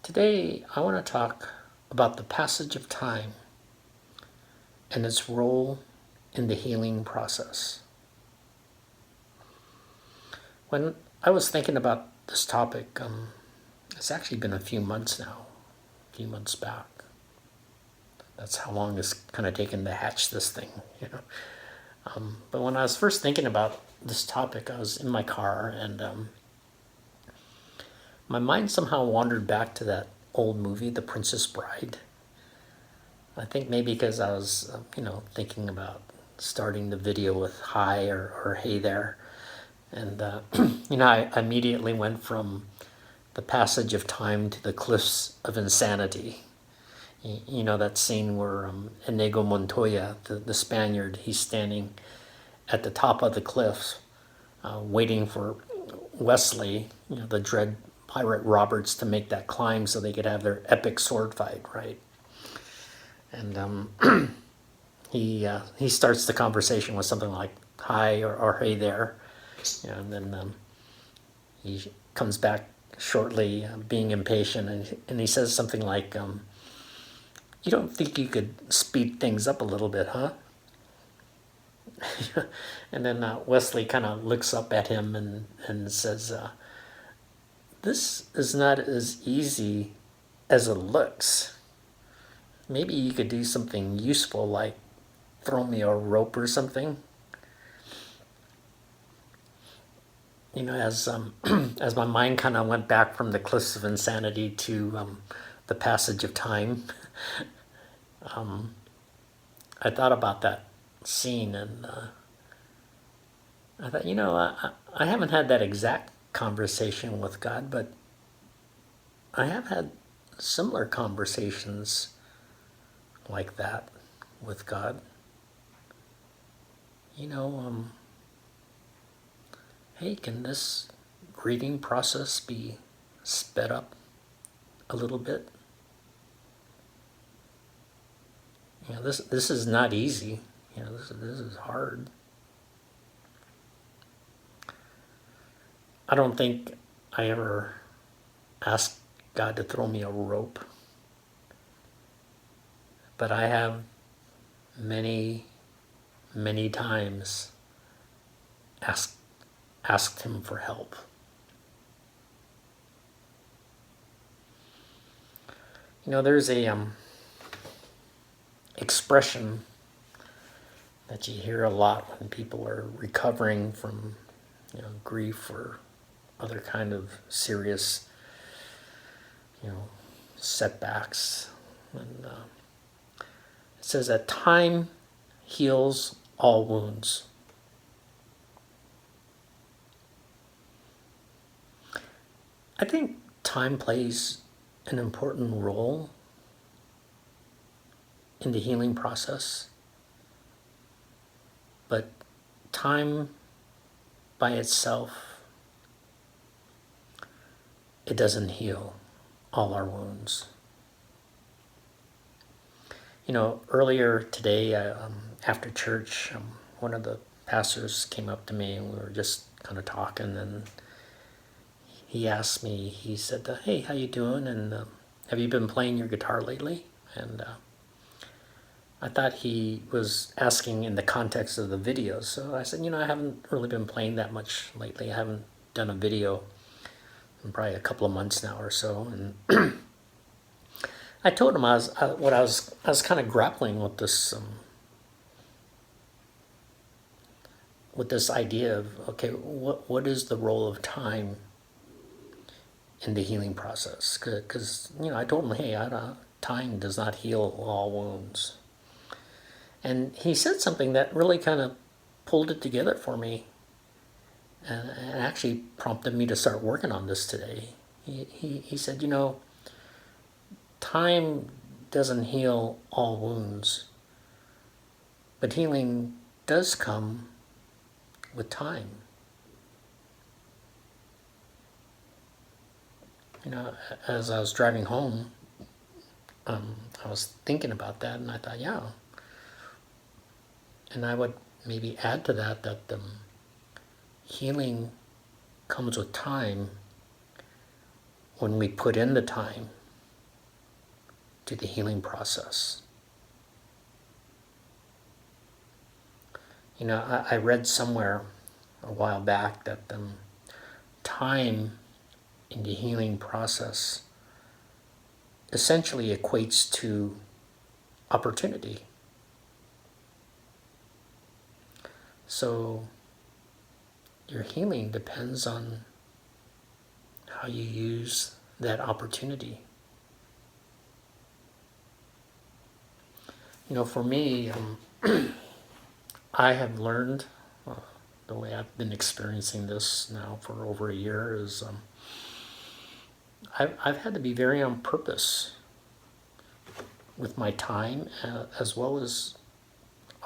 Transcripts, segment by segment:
Today, I want to talk about the passage of time and its role in the healing process. When I was thinking about this topic, it's actually been a few months now, a few months back. That's how long it's kind of taken to hatch this thing, you know. But when I was first thinking about this topic, I was in my car and my mind somehow wandered back to that old movie, The Princess Bride. I think maybe because I was, thinking about starting the video with hi or hey there. And, I immediately went from the passage of time to the cliffs of insanity. You know, that scene where Inigo Montoya, the Spaniard, he's standing at the top of the cliffs waiting for Wesley, the dread pirate Roberts, to make that climb so they could have their epic sword fight, right? And he starts the conversation with something like hi or hey there, and then he comes back shortly, being impatient, and he says something like, "You don't think you could speed things up a little bit, huh?" And then Wesley kind of looks up at him and says, "This is not as easy as it looks. Maybe you could do something useful like throw me a rope or something." As as my mind kind of went back from the cliffs of insanity to the passage of time, I thought about that scene, and I thought, I haven't had that exact conversation with God, but I have had similar conversations like that with God. Hey, can this grieving process be sped up a little bit? This is not easy. This is hard. I don't think I ever asked God to throw me a rope, but I have many, many times asked him for help. There's a expression that you hear a lot when people are recovering from grief or other kind of serious setbacks, and it says that time heals all wounds. I think time plays an important role in the healing process, but time by itself, it doesn't heal all our wounds. Earlier today, after church, one of the pastors came up to me and we were just kind of talking, and he asked me, he said, "Hey, how you doing? And have you been playing your guitar lately?" And I thought he was asking in the context of the videos. So I said, I haven't really been playing that much lately. I haven't done a video in probably a couple of months now or so. And I told him I was kind of grappling with this idea of, okay, what is the role of time in the healing process? Because I told him, hey, time does not heal all wounds. And he said something that really kind of pulled it together for me, and actually prompted me to start working on this today. He said, time doesn't heal all wounds, but healing does come with time. As I was driving home, I was thinking about that, and I thought, yeah. And I would maybe add to that healing comes with time when we put in the time. to the healing process. I read somewhere a while back that time in the healing process essentially equates to opportunity. So your healing depends on how you use that opportunity. For me, I have learned, the way I've been experiencing this now for over a year is I've had to be very on purpose with my time, as well as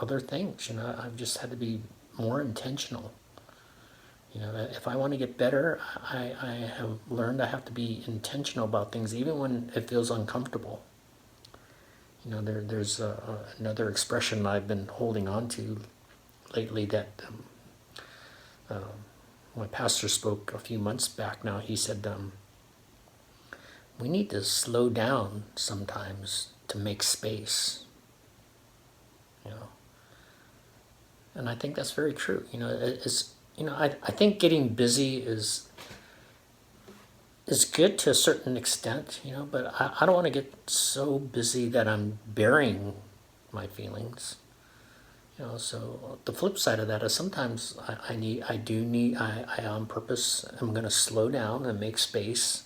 other things. I've just had to be more intentional. If I want to get better, I have learned I have to be intentional about things, even when it feels uncomfortable. There's another expression I've been holding on to lately that my pastor spoke a few months back now. He said, we need to slow down sometimes to make space. And I think that's very true. I think getting busy is good to a certain extent, but I don't want to get so busy that I'm burying my feelings. So the flip side of that is sometimes I on purpose am going to slow down and make space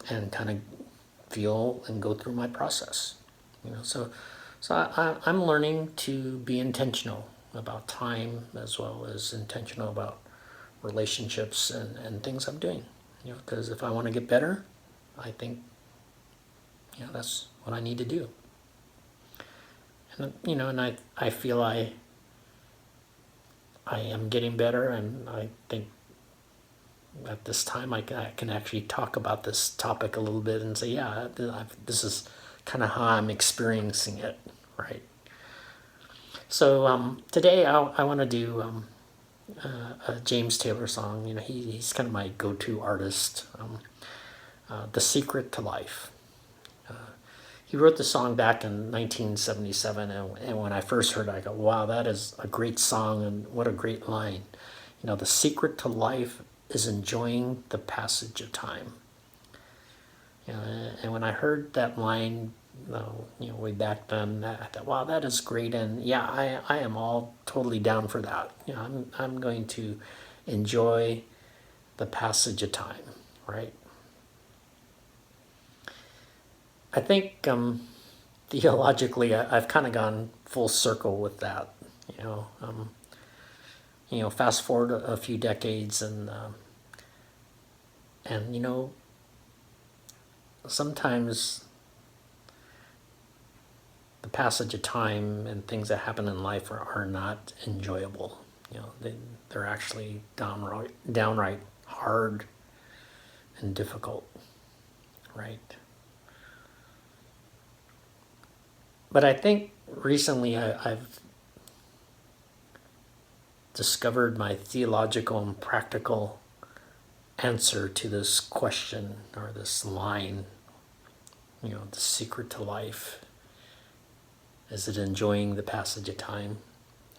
and kind of feel and go through my process. I'm learning to be intentional about time, as well as intentional about relationships and things I'm doing. Because if I want to get better, I think that's what I need to do. And I feel I am getting better, and I think at this time I can actually talk about this topic a little bit and say, yeah, this is kind of how I'm experiencing it, right? So today I want to do a James Taylor song. He's kind of my go-to artist. The Secret to Life. He wrote the song back in 1977, and when I first heard it, I go, wow, that is a great song, and what a great line. The secret to life is enjoying the passage of time. And when I heard that line, way back then, I thought, wow, that is great, and yeah, I am all totally down for that. I'm going to enjoy the passage of time, right? I think theologically, I've kind of gone full circle with that. Fast forward a few decades, and sometimes the passage of time and things that happen in life are not enjoyable. They're actually downright hard and difficult, right? But I think recently I've discovered my theological and practical answer to this question, or this line, the secret to life. Is it enjoying the passage of time?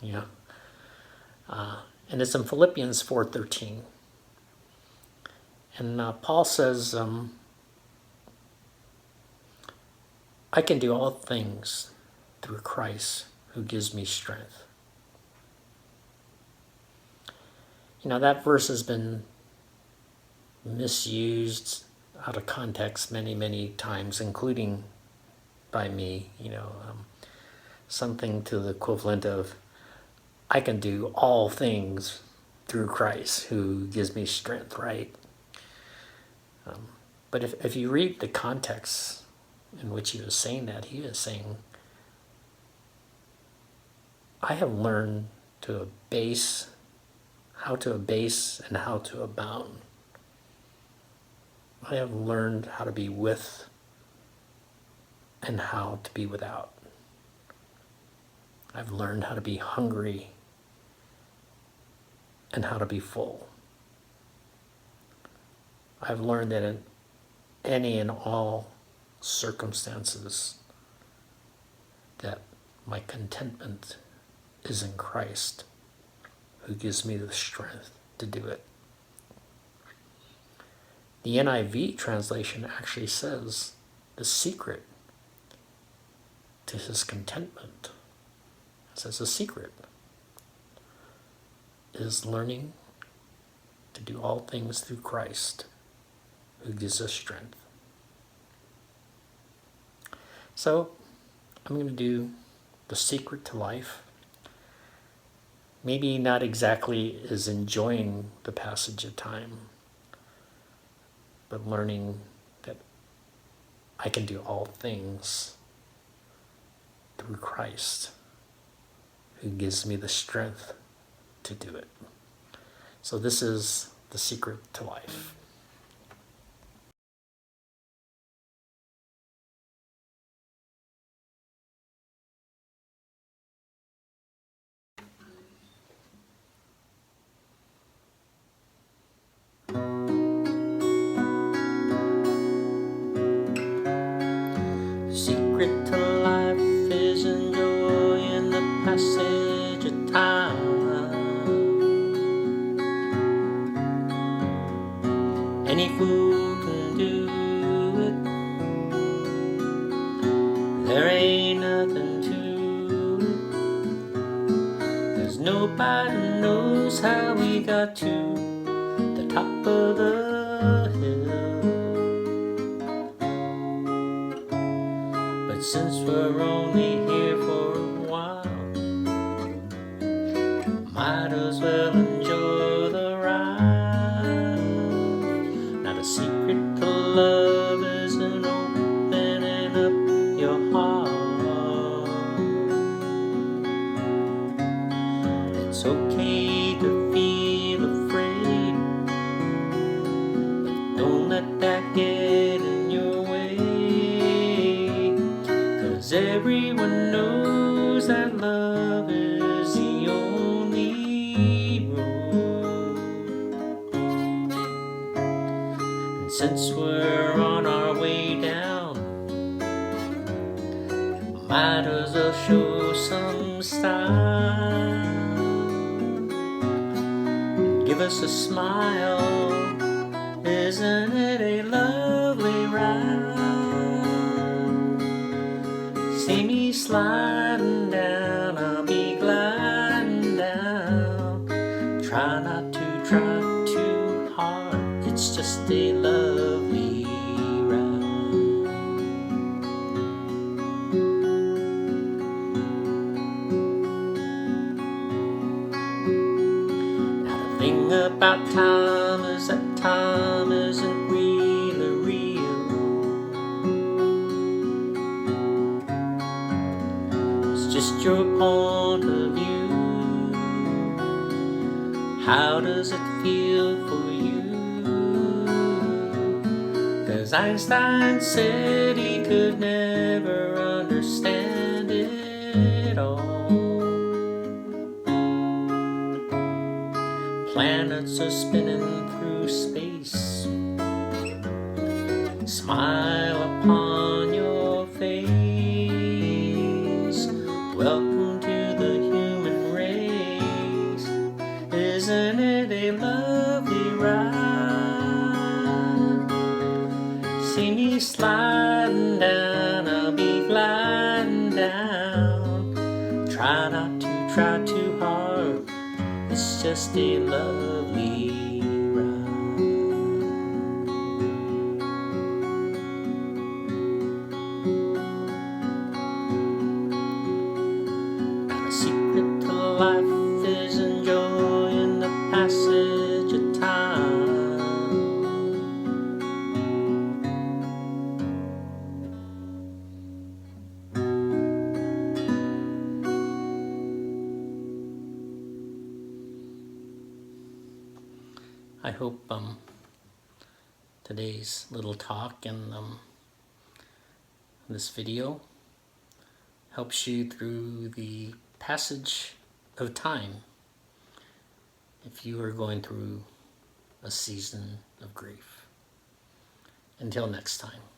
And it's in Philippians 4:13. And Paul says, I can do all things through Christ who gives me strength. That verse has been misused out of context many, many times, including by me. Something to the equivalent of, I can do all things through Christ who gives me strength, right? But if you read the context in which he was saying that, he was saying, I have learned how to abase and how to abound. I have learned how to be with and how to be without. I've learned how to be hungry and how to be full. I've learned that in any and all circumstances, that my contentment is in Christ, who gives me the strength to do it. The NIV translation actually says the secret to his contentment, it says the secret is learning to do all things through Christ, who gives us strength. So I'm going to do the secret to life. Maybe not exactly as enjoying the passage of time, but learning that I can do all things through Christ, who gives me the strength to do it. So this is the secret to life. Secret to life is enjoying the passage of time. Any fool can do it. There ain't nothing to it. 'Cause nobody knows how we got to the top of the hill. But since we're only here for a while, might as well enjoy the ride. Now the secret to love isn't opening up your heart. It's okay to feel afraid, but don't let that get in your way. 'Cause everyone knows that love is the only rule. And since we're on our way down, might as well show some style. Give us a smile, isn't it a lovely ride? See me sliding down, I'll be gliding down. Try not to try too hard, it's just a lovely ride. Now the thing about time is that time isn't really real. It's just your point of view. How does it feel for you? 'Cause Einstein said he could never understand it all. Planets are spinning through space. Smile upon your face. Welcome to the human race. Isn't it a lovely ride? See me sliding down, I'll be gliding down. Try not to try too hard, it's just a lovely ride. Now the secret to life is enjoying the passage of time. I hope today's little talk and this video helps you through the passage of time if you are going through a season of grief. Until next time.